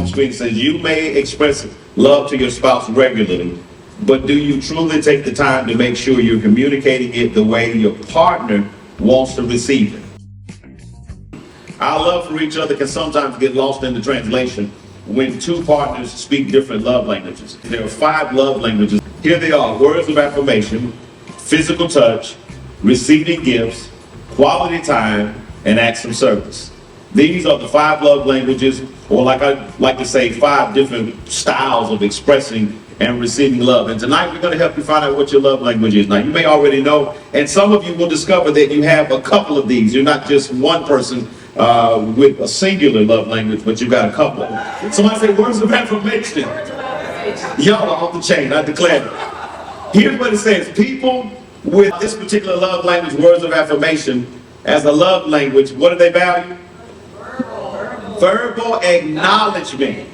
the screen. It says, you may express love to your spouse regularly, but do you truly take the time to make sure you're communicating it the way your partner wants to receive it? Our love for each other can sometimes get lost in the translation when two partners speak different love languages. There are 5 love languages. Here they are: words of affirmation, physical touch, receiving gifts, quality time, and acts of service. These are the 5 love languages, or like I like to say, 5 different styles of expressing and receiving love. And tonight we're going to help you find out what your love language is. Now, you may already know, and some of you will discover that you have a couple of these. You're not just one person with a singular love language, but you've got a couple. Somebody say words of affirmation. Y'all are off the chain, I declare it. Here's what it says: people with this particular love language, words of affirmation, as a love language, what do they value? Verbal acknowledgement.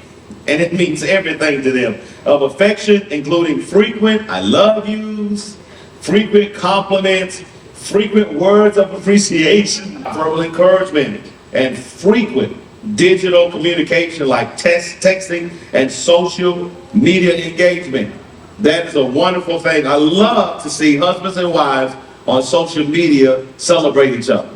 And it means everything to them, of affection, including frequent I love yous, frequent compliments, frequent words of appreciation, verbal encouragement, and frequent digital communication like texting and social media engagement. That is a wonderful thing. I love to see husbands and wives on social media celebrate each other.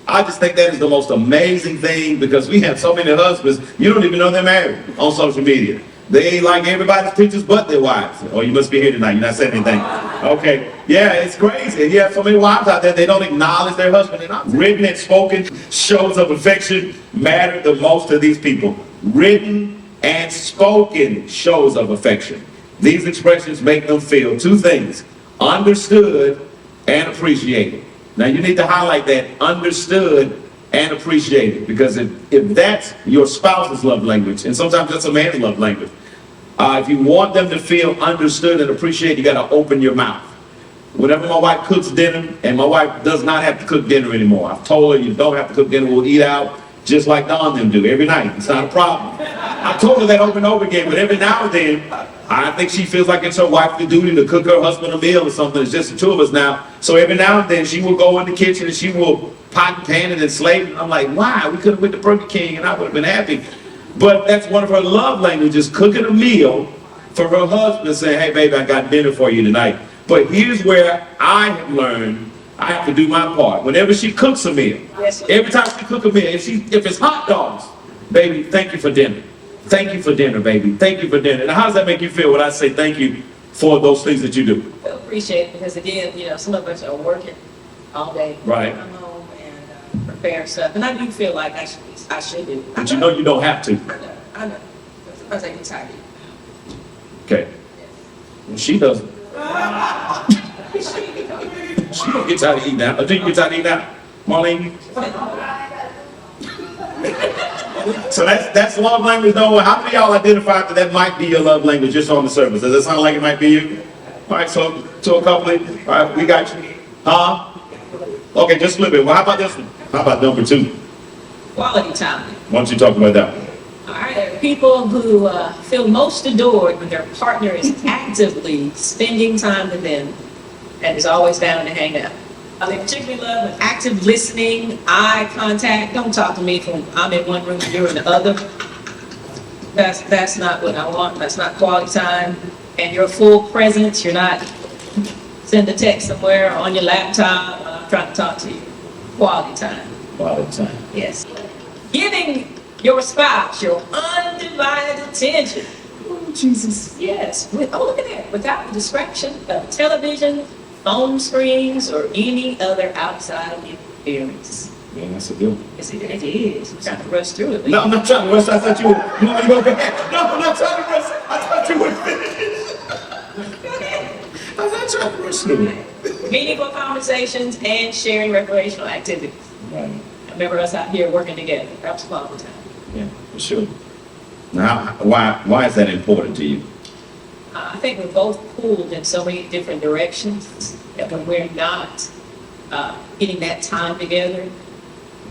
I just think that is the most amazing thing, because we have so many husbands, you don't even know they're married on social media. They like everybody's pictures but their wives. Oh, you must be here tonight. You're not saying anything. Okay. Yeah, it's crazy. And you have so many wives out there, they don't acknowledge their husband. And written and spoken shows of affection matter the most to these people. Written and spoken shows of affection. These expressions make them feel 2 things: understood and appreciated. Now you need to highlight that: understood and appreciated, because if that's your spouse's love language, and sometimes that's a man's love language, if you want them to feel understood and appreciated, you got to open your mouth. Whenever my wife cooks dinner, and my wife does not have to cook dinner anymore, I've told her, you don't have to cook dinner, we'll eat out just like Don and them do every night. It's not a problem. I told her that over and over again, but every now and then, I think she feels like it's her wifely duty to cook her husband a meal or something. It's just the 2 of us now. So every now and then she will go in the kitchen and she will pot and pan it and slave it. I'm like, why? We could have went to Burger King and I would have been happy. But that's one of her love languages, cooking a meal for her husband and saying, hey baby, I got dinner for you tonight. But here's where I have learned I have to do my part. Whenever she cooks a meal, every time she cooks a meal, if it's hot dogs, baby, thank you for dinner. Thank you for dinner, baby. Thank you for dinner. Now, how does that make you feel when I say thank you for those things that you do? I appreciate it, because again, some of us are working all day. Right. Come home and prepare stuff, and I do feel like I should do. But you know you don't have to. I know. Sometimes I get tired. Okay. Well, she doesn't. She don't get tired of eating out. Do you get tired of eating out, Marlene? So that's love language, though. How many of y'all identified that might be your love language just on the surface? Does that sound like it might be you? All right, so a couple of, all right, we got you. Okay, just a little bit. Well, how about this one? How about number 2? Quality time. Why don't you talk about that one? All right, there are people who feel most adored when their partner is actively spending time with them and is always down to hang out. They particularly love active listening, eye contact. Don't talk to me from I'm in one room and you're in the other. That's not what I want. That's not quality time. And your full presence. You're not send a text somewhere on your laptop. I'm trying to talk to you. Quality time. Quality time. Yes. Giving your spouse your undivided attention. Oh, Jesus. Yes. Look at that. Without the distraction of television, phone screens, or any other outside interference. Man, that's a good one. Yes, it is. I'm trying to rush through it. No, I'm not trying to rush. I thought you would. No, you go back. No, I'm not trying to rush. I thought you would finish. Go ahead. I'm not trying to rush through it. Meaningful conversations and sharing recreational activities. Right. Remember us out here working together. That's quality time. Yeah, for sure. Now, why is that important to you? I think we're both pulled in so many different directions that when we're not getting that time together,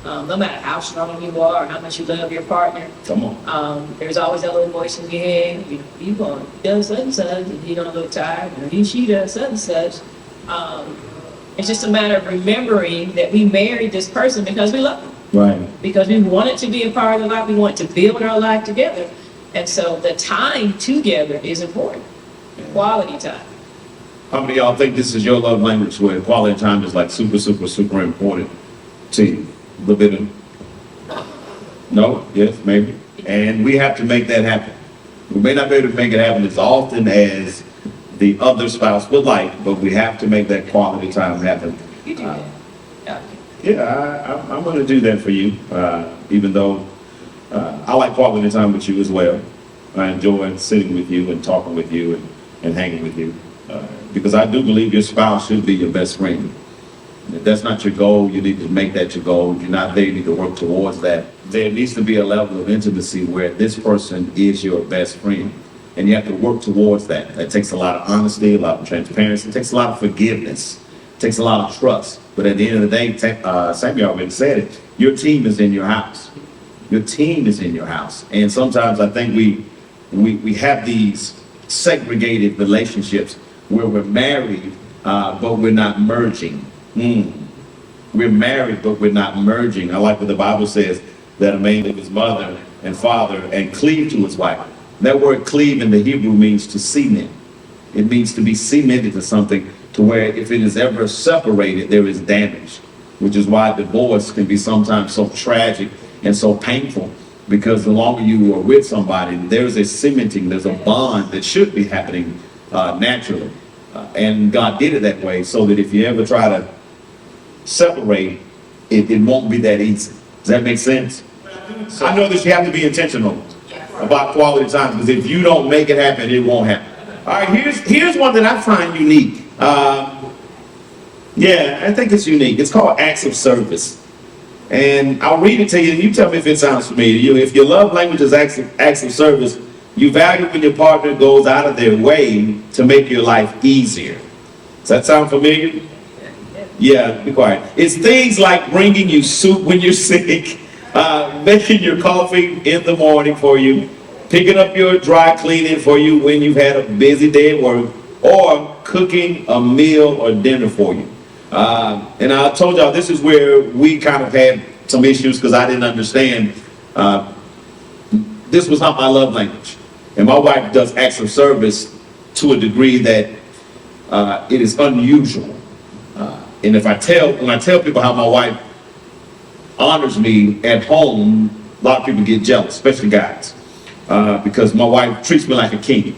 no matter how strong you are or how much you love your partner, Come on. there's always that little voice in your head. You going to do such and such, and you don't look tired, and she does such and such. It's just a matter of remembering that we married this person because we love them. Right. Because we wanted to be a part of their life, we want to build our life together. And so the time together is important, quality time. How many of y'all think this is your love language where quality time is like super, super, super important to you? A little bit of, no, yes, maybe. And we have to make that happen. We may not be able to make it happen as often as the other spouse would like, but we have to make that quality time happen. You do that. Yeah. Yeah, I'm going to do that for you, even though I like quality time with you as well. I enjoy sitting with you and talking with you and hanging with you, because I do believe your spouse should be your best friend. If that's not your goal, you need to make that your goal. If you're not there, you need to work towards that. There needs to be a level of intimacy where this person is your best friend. And you have to work towards that. That takes a lot of honesty, a lot of transparency. It takes a lot of forgiveness. It takes a lot of trust. But at the end of the day, Samuel already said it, your team is in your house. Your team is in your house. And sometimes I think we have these segregated relationships where we're married, but we're not merging. We're married, but we're not merging. I like what the Bible says, that a man leave his mother and father and cleave to his wife. That word cleave in the Hebrew means to cement. It means to be cemented to something to where if it is ever separated, there is damage, which is why divorce can be sometimes so tragic and so painful, because the longer you are with somebody, there's a cementing, there's a bond that should be happening naturally. And God did it that way so that if you ever try to separate, it won't be that easy. Does that make sense? I know that you have to be intentional about quality time, because if you don't make it happen, it won't happen. All right, here's one that I find unique. Yeah, I think it's unique. It's called acts of service. And I'll read it to you, and you tell me if it sounds familiar to you. If your love language is acts of service, you value when your partner goes out of their way to make your life easier. Does that sound familiar? Yeah, be quiet. It's things like bringing you soup when you're sick, making your coffee in the morning for you, picking up your dry cleaning for you when you've had a busy day at work, or cooking a meal or dinner for you. And I told y'all this is where we kind of had some issues, because I didn't understand. This was not my love language. And my wife does acts of service to a degree that it is unusual. And when I tell people how my wife honors me at home, a lot of people get jealous, especially guys, because my wife treats me like a king.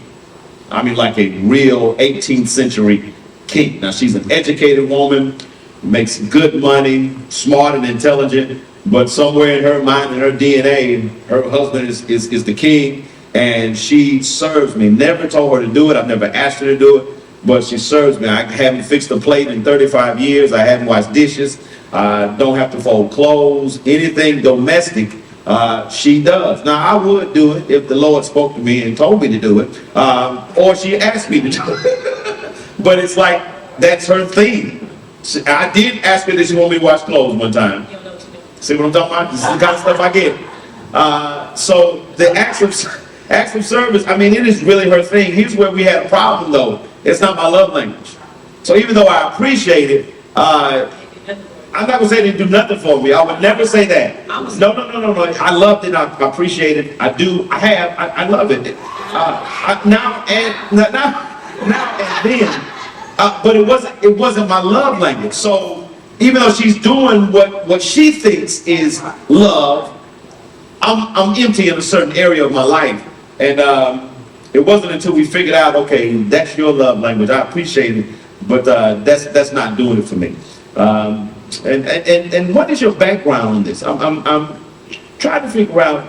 I mean, like a real 18th century king. Now, she's an educated woman, makes good money, smart and intelligent, but somewhere in her mind and her DNA, her husband is the king, and she serves me. Never told her to do it. I've never asked her to do it, but she serves me. I haven't fixed a plate in 35 years. I haven't washed dishes. I don't have to fold clothes. Anything domestic, she does. Now, I would do it if the Lord spoke to me and told me to do it, or she asked me to do it. But it's like, that's her thing. I did ask her that she want me to wash clothes one time. See what I'm talking about? This is the kind of stuff I get. So the acts of service, I mean, it is really her thing. Here's where we had a problem, though. It's not my love language. So even though I appreciate it, I'm not going to say they do nothing for me. I would never say that. No. I loved it. I appreciate it. I do. I love it. Now and then. But it wasn't my love language. So even though she's doing what she thinks is love, I'm empty in a certain area of my life. And it wasn't until we figured out, okay, that's your love language. I appreciate it, but that's not doing it for me. And what is your background on this? I'm trying to figure out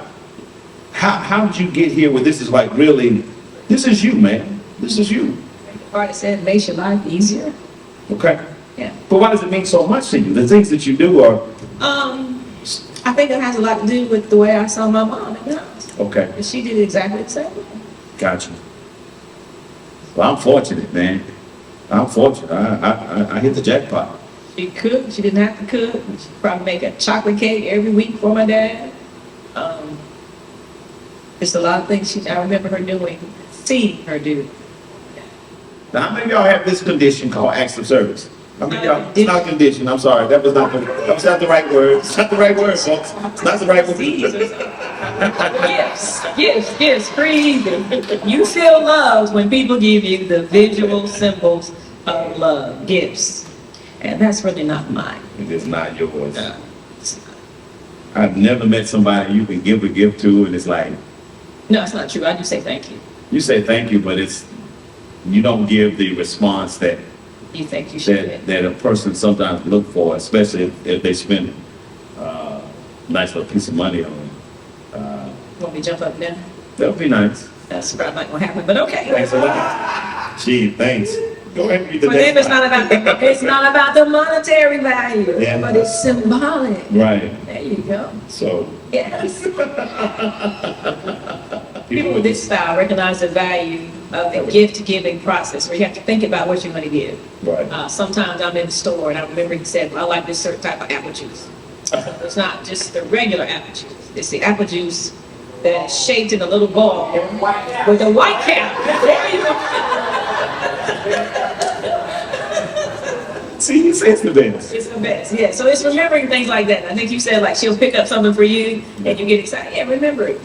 how did you get here where this is like really, this is you, man. This is you. Part said makes your life easier. Okay. Yeah. But why does it mean so much to you? The things that you do are... I think it has a lot to do with the way I saw my mom in the house. Okay. And she did exactly the same. Gotcha. Well, I'm fortunate, man. I'm fortunate. I hit the jackpot. She cooked. She didn't have to cook. She probably make a chocolate cake every week for my dad. There's a lot of things I remember her doing, seeing her do. Now, how many of y'all have this condition called acts of service? How many of y'all? It's not a condition. I'm sorry. That was not the right word. It's not the right word, folks. It's not the right word. Gifts, free. You feel loved when people give you the visual symbols of love, gifts. And that's really not mine. It is not yours. No, it's not. I've never met somebody you can give a gift to and it's like, No, it's not true. I do say thank you. you say thank you, but you don't give the response that You think you should get. that a person sometimes look for, especially if they spend a nice little piece of money on it. Want me to jump up now? That would be nice. That's probably not gonna happen, but okay. Thanks a lot. Gee, thanks. Go ahead and read the For next them, it's slide. it's not about the monetary value, Yeah. but it's symbolic. Right. There you go. So Yes. People with this style recognize the value of the gift giving process, where you have to think about what you're going to give. right. Sometimes I'm in the store and I remember he said, well, I like this certain type of apple juice. It's not just the regular apple juice. It's the apple juice that is shaped in a little ball with a white cap. There you go. See, he says the best. It's the best, yeah. So it's remembering things like that. I think you said like she'll pick up something for you and you get excited. Yeah, remember it.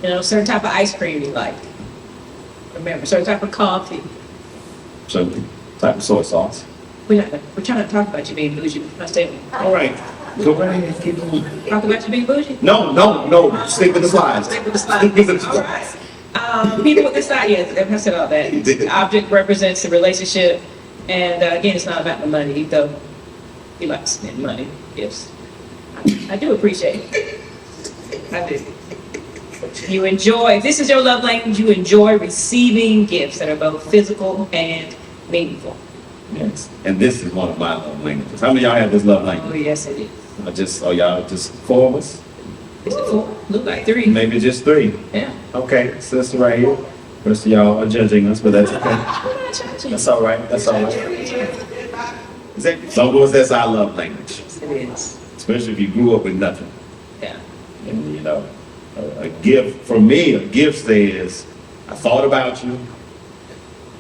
You know, certain type of ice cream you like. Remember, certain type of coffee. So type of soy sauce. We're trying not to talk about you being bougie. I stay All right. Go right ahead. Keep going. talk about you being bougie. No. Stick with the slides. Stick with the slide. Stick with the All right. People with this side, yes, I said all that. You did. The object represents the relationship, and again, it's not about the money, even though we like to spend money. Yes, I do appreciate it. I do. You enjoy. If this is your love language, you enjoy receiving gifts that are both physical and meaningful. Yes. And this is one of my love languages. How many of y'all have this love Oh language? yes, it is. Y'all just 4 of us? Is it four? Look like three. Maybe just 3. Yeah. Okay, sister right here. Rest of y'all are judging us, but that's okay. We're not judging. That's all right. That's all right. Some of us, that's our love language. Yes, it is. Especially if you grew up with nothing. Yeah. And you know, a gift, for me, a gift says, I thought about you.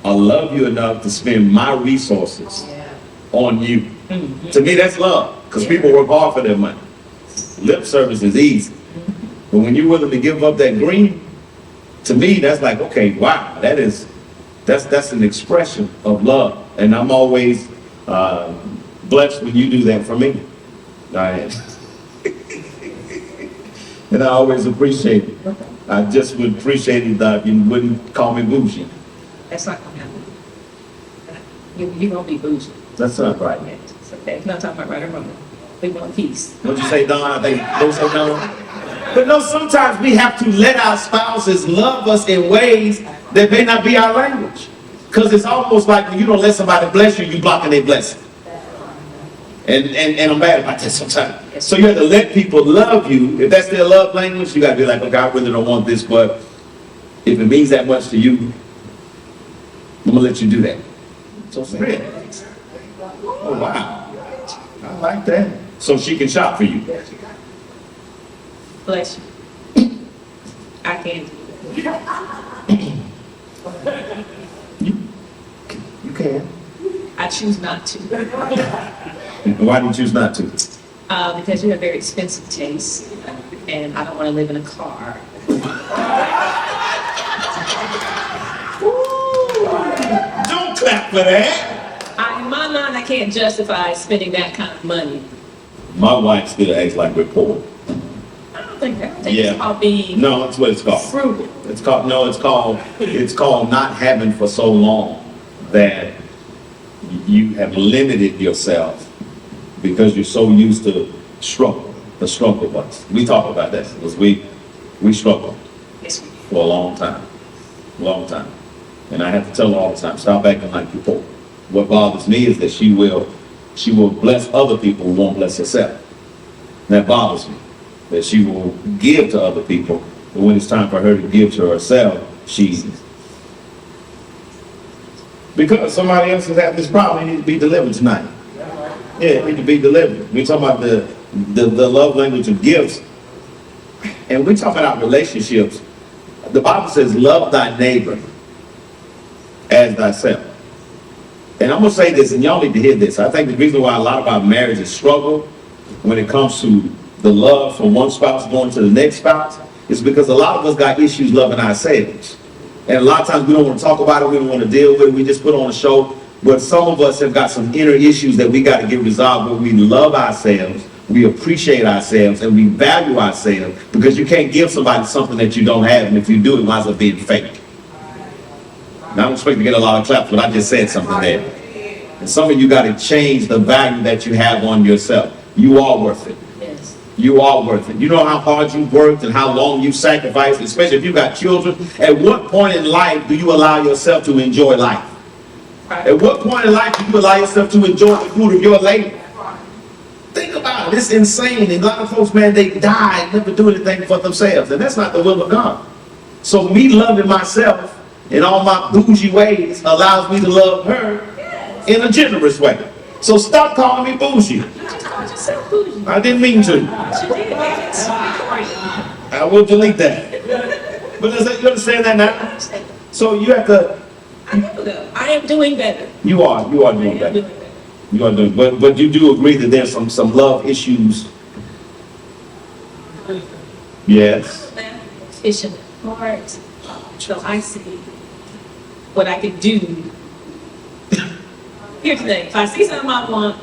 I love you enough to spend my resources Yeah. on you. Mhm. To me, that's love, because Yeah. people work hard for their money. Lip service is easy. But when you're willing to give up that green, to me, that's like, okay, wow, that's an expression of love. And I'm always blessed when you do that for me. I and I always appreciate it. I just would appreciate it if you wouldn't call me bougie. That's not gonna happen. You won't be bougie. That's not right. Yeah, it's okay. It's not talking about right or wrong. We want peace. What'd you say, Don? I think those say Don. But no, sometimes we have to let our spouses love us in ways that may not be our language. Because it's almost like when you don't let somebody bless you, you blocking their blessing. And I'm bad about that sometimes. So you have to let people love you. If that's their love language, you got to be like, okay, I really don't want this, but if it means that much to you, I'm going to let you do that. So really? Oh, wow. I like that. So she can shop for you. Bless you. I can't do You can. it. I choose not to. Why do you choose not to? Because you have very expensive taste, and I don't want to live in a car. Don't clap for that. In my mind, I can't justify spending that kind of money. My wife still acts like we're poor. I don't think that. I think Yeah. it's called being No, that's what it's called. frugal. It's called not having for so long that you have limited yourself because you're so used to the struggle bus. We talk about that because we struggle Yes, we do. for a long time. And I have to tell her all the time, stop acting like you're poor. What bothers me is that she will bless other people who won't bless herself. That bothers me, that she will give to other people, but when it's time for her to give to herself, because somebody else is having this problem, it needs to be delivered tonight. Yeah, it needs to be delivered. We're talking about the love language of gifts, and we're talking about relationships. The Bible says, love thy neighbor as thyself. And I'm going to say this, and y'all need to hear this. I think the reason why a lot of our marriages struggle when it comes to the love from one spouse going to the next spouse is because a lot of us got issues loving ourselves. And a lot of times we don't want to talk about it, we don't want to deal with it, we just put on a show. But some of us have got some inner issues that we got to get resolved where we love ourselves, we appreciate ourselves, and we value ourselves, because you can't give somebody something that you don't have, and if you do, it winds up being fake. Now, I don't expect to get a lot of claps, but I just said something there. And some of you got to change the value that you have on yourself. You are worth it. Yes. You are worth it. You know how hard you've worked and how long you've sacrificed, especially if you've got children. At what point in life do you allow yourself to enjoy life? At what point in life do you allow yourself to enjoy the fruit of your labor? Think about it. It's insane. And a lot of folks, man, they die and never do anything for themselves. And that's not the will of God. So me loving myself in all my bougie ways allows me to love her in a generous way. So stop calling me bougie. You just called yourself bougie. I didn't mean to. You did. It's great. I will delete that. But you understand that now? So you have to. I know though. I am doing better. You are doing I am better. doing better. You are doing, but you do agree that there's some love issues. Yes. Fish in the heart. So I see what I can do. Here's the thing. If I see something I want,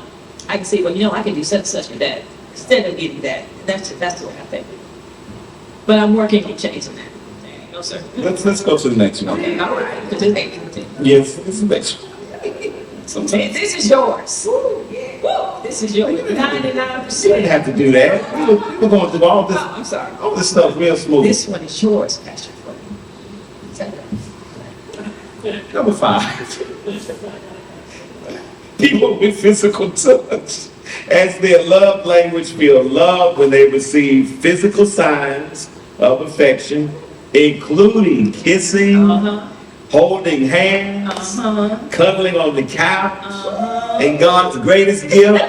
I can say, well, you know, I can do such and such with that instead of getting that. That's the way I think. But I'm working on changing that. There you go, sir. Let's go to the next one. Okay, all right. Yes, this is the next one. Sometimes This is yours. Woo, this is yours. 99%. you didn't have to do that. We're going through all Oh, I'm sorry. this stuff real smooth. This one is yours, Pastor. Number 5. People with physical touch, as their love language, feel love when they receive physical signs of affection, including kissing, holding hands, cuddling on the couch, and God's greatest gift,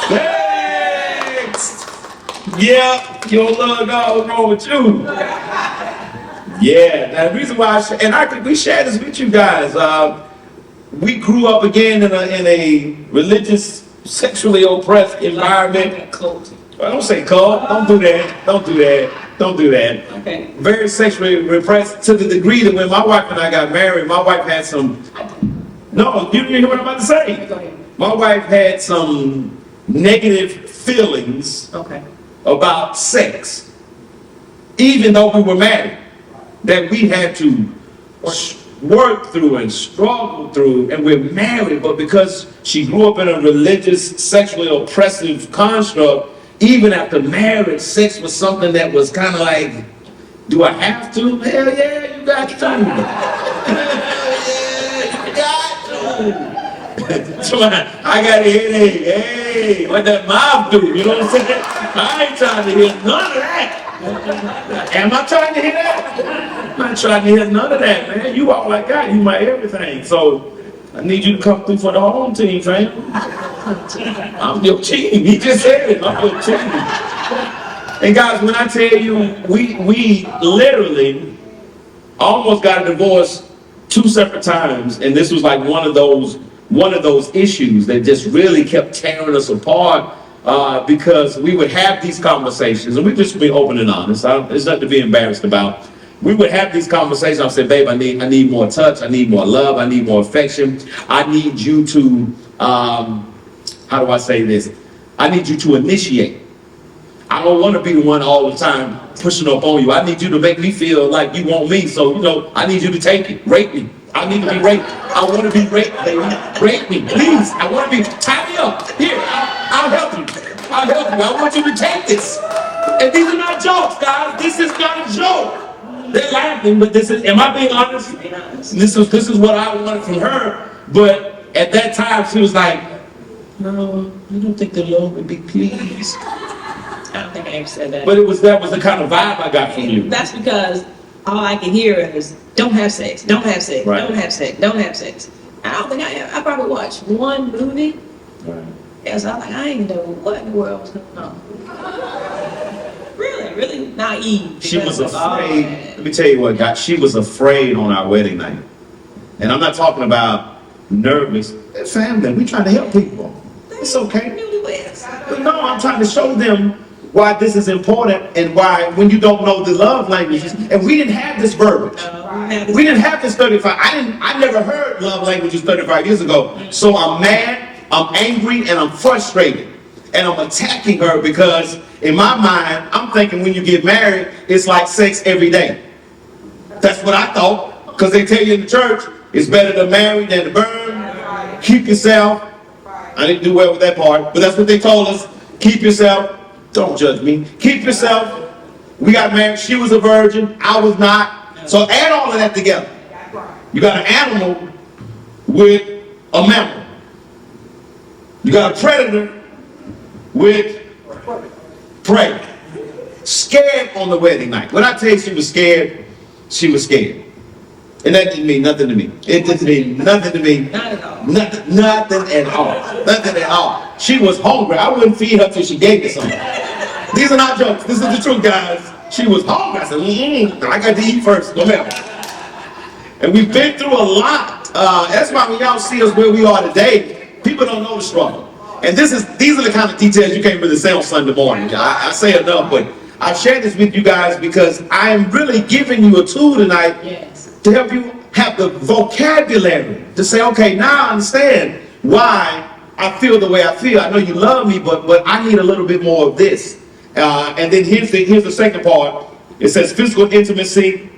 sex. Yeah, you don't love God, what's wrong with you? Yeah, now the reason why we share this with you guys. We grew up again in a religious, sexually oppressed environment. I don't say cult. Don't do that. Don't do that. Don't do that. Okay. Very sexually repressed to the degree that when my wife and I got married, my wife had some. No, you didn't hear what I'm about to say. Go ahead. My wife had some negative feelings Okay. about sex, even though we were married, that we had to work through and struggle through, and we're married, but because she grew up in a religious, sexually oppressive construct, even after marriage, sex was something that was kind of like, do I have to? Hell yeah, you got to. Hell yeah, you got to. So I got a headache. Hey, what that mouth do? You know what I'm saying? I ain't trying to hear none of that. Am I trying to hear that? I'm not trying to hear none of that, man. You all I got. You my everything. So I need you to come through for the home team, fam. I'm your team. He just said it. I'm your team. And guys, when I tell you, we literally almost got a divorce 2 separate times, and this was like one of those issues that just really kept tearing us apart. Because we would have these conversations, and we just be open and honest. There's nothing to be embarrassed about. We would have these conversations. I'll say, babe, I need more touch. I need more love. I need more affection. I need you to, how do I say this? I need you to initiate. I don't want to be the one all the time pushing up on you. I need you to make me feel like you want me. So, I need you to take it. Rape me. I need to be raped. I want to be raped, baby. Rape me, please. I want to be, tie me up. Here, I'll help you. I'll help you. I want you to take this. And these are not jokes, guys. This is not a joke. They're laughing, but am I being honest? This is what I wanted from her. But at that time, she was like, no, I don't think the Lord would be pleased. I don't think I ever said that. But that was the kind of vibe I got from you. That's because all I can hear is, don't have sex, don't have sex, Right. don't have sex, don't have sex. I don't think I probably watched one movie. Right. Yes, I was like, I didn't know what in the world was going on. Really naive. She was because of all afraid. that. Let me tell you what, God, she was afraid on our wedding night. And I'm not talking about nervous. They're family. We trying to help people. It's okay. Newlyweds. No, I'm trying to show them why this is important and why when you don't know the love languages, and we didn't have this verbiage. We didn't have this 35. I never heard love languages 35 years ago. So I'm mad, I'm angry, and I'm frustrated. And I'm attacking her because in my mind, I'm thinking when you get married, it's like sex every day. That's what I thought. Because they tell you in the church, it's better to marry than to burn. Keep yourself. I didn't do well with that part, but that's what they told us. Keep yourself. Don't judge me. Keep yourself. We got married. She was a virgin. I was not. So add all of that together. You got an animal with a mammal. You got a predator with prey. Scared on the wedding night. When I tell you she was scared, she was scared. And that didn't mean nothing to me. It didn't mean nothing to me. Not at all. Nothing at all. Nothing at all. She was hungry. I wouldn't feed her till she gave me something. These are not jokes. This is the truth, guys. She was hungry. I said, I got to eat first. Remember. And we've been through a lot. That's why when y'all see us where we are today, people don't know the struggle. And these are the kind of details you can't really say on Sunday morning. I say enough, but I've shared this with you guys because I am really giving you a tool tonight. Yes. To help you have the vocabulary to say, okay, now I understand why I feel the way I feel. I know you love me, but I need a little bit more of this. And then here's the second part. It says physical intimacy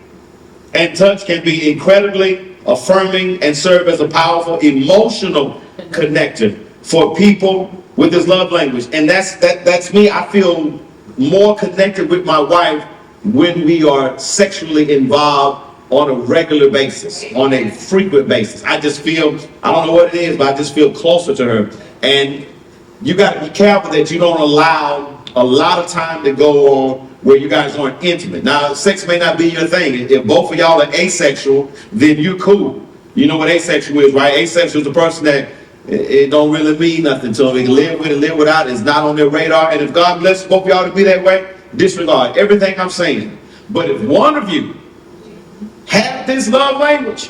and touch can be incredibly affirming and serve as a powerful emotional connector for people with this love language. And that's me. I feel more connected with my wife when we are sexually involved on a regular basis, on a frequent basis. I just feel, I don't know what it is, but I just feel closer to her. And you got to be careful that you don't allow a lot of time to go on where you guys aren't intimate. Now, sex may not be your thing. If both of y'all are asexual, then you're cool. You know what asexual is, right? Asexual is the person that it don't really mean nothing to them. They can live with it, live without it. It's not on their radar. And if God blesses both of y'all to be that way, disregard everything I'm saying. But if one of you have this love language,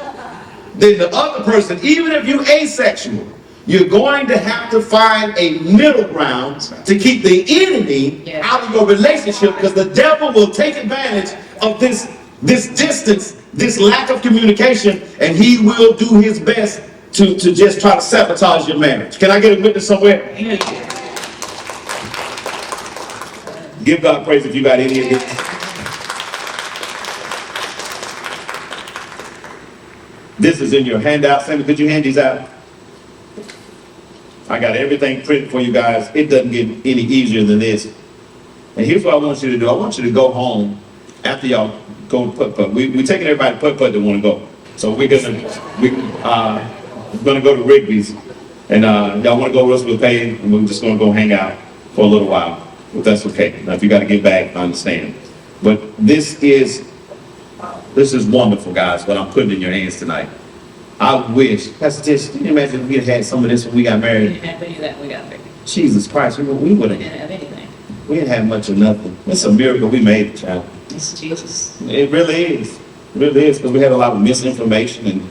then the other person, even if you're asexual, you're going to have to find a middle ground to keep the enemy out of your relationship, because the devil will take advantage of this distance, this lack of communication, and he will do his best to just try to sabotage your marriage. Can I get a witness somewhere? Give God praise if you got any of this. This is in your handout. Sammy, could you hand these out? I got everything printed for you guys. It doesn't get any easier than this. And here's what I want you to do. I want you to go home after y'all go putt-putt. We're taking everybody putt-putt that want to go. So we're gonna go to Rigby's. And y'all want to go Russell Payne, and we're just gonna go hang out for a little while. If that's okay. Now if you got to get back, I understand. But this is wonderful, guys, what I'm putting in your hands tonight. I wish, Pastor Tish, can you imagine if we had had some of this when we got married? We didn't have any of that when we got married. Jesus Christ, we would We have. didn't have anything. We didn't have much of nothing. It's a miracle we made it, child. It's Jesus. It really is. It really is, because we had a lot of misinformation,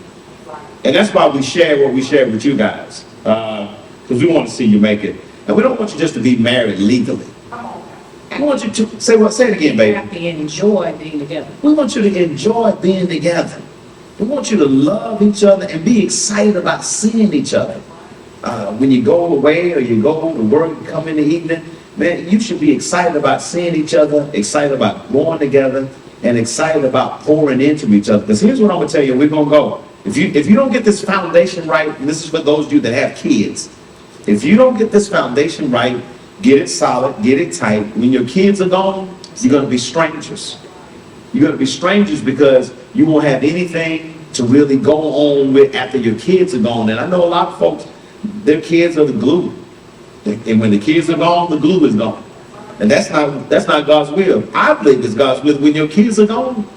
and that's why we share what we share with you guys, because we want to see you make it. And we don't want you just to be married legally. We want you to say it again, We baby. have to enjoy being together. We want you to enjoy being together. We want you to love each other and be excited about seeing each other. When you go away or you go to work and come in the evening, man, you should be excited about seeing each other, excited about growing together, and excited about pouring into each other. Because here's what I'm going to tell you, we're going to go. If you don't get this foundation right, and this is for those of you that have kids, if you don't get this foundation right, get it solid, get it tight. When your kids are gone, you're going to be strangers. You're going to be strangers because you won't have anything to really go on with after your kids are gone. And I know a lot of folks, their kids are the glue. And when the kids are gone, the glue is gone. And that's not God's will. I believe it's God's will. When your kids are gone,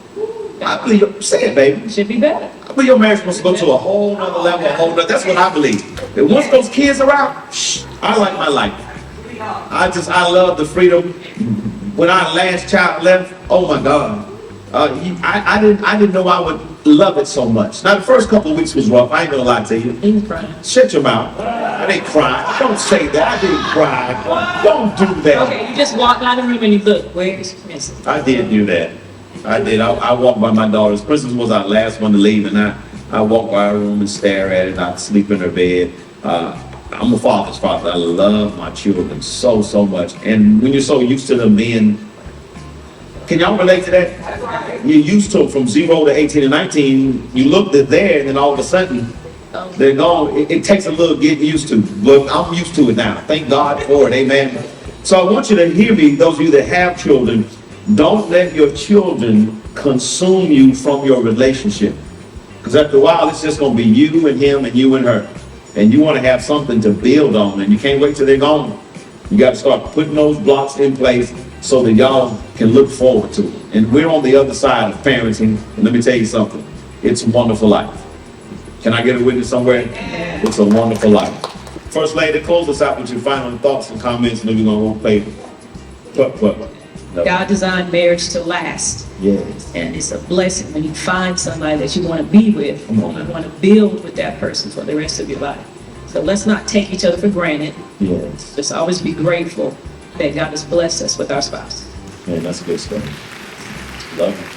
I believe, say it, baby. It should be better. I believe your marriage must go to a whole nother level, that's what I believe. And once those kids are out, I like my life. I love the freedom. When our last child left, oh my God, I didn't know I would love it so much. Now the first couple of weeks was rough. I ain't gonna lie to you. He was crying. Shut your mouth. I didn't cry. Don't say that. I didn't cry. Don't do that. Okay, you just walked out of the room and you look, where is Princess? I did do that. I did. I walked by my daughter's. Princess was our last one to leave, and I walked by her room and stare at it. I'd sleep in her bed. I'm a father's father. I love my children so much. And when you're so used to them being, can y'all relate to that? You're used to them from 0 to 18 and 19. You look, they're there, and then all of a sudden, they're gone. It takes a little getting used to, but I'm used to it now. Thank God for it. Amen. So I want you to hear me, those of you that have children. Don't let your children consume you from your relationship. Because after a while, it's just going to be you and him and you and her. And you want to have something to build on, and you can't wait till they're gone. You got to start putting those blocks in place so that y'all can look forward to it. And we're on the other side of parenting, and let me tell you something. It's a wonderful life. Can I get a witness somewhere? It's a wonderful life. First lady, close us out with your final thoughts and comments, and then we're going to play. What? No. God designed marriage to last. Yes. And it's a blessing when you find somebody that you want to be with. Come on You now. want to build with that person for the rest of your life. So let's not take each other for granted. Yes. Just always be grateful that God has blessed us with our spouse. Man, that's good stuff. Love you.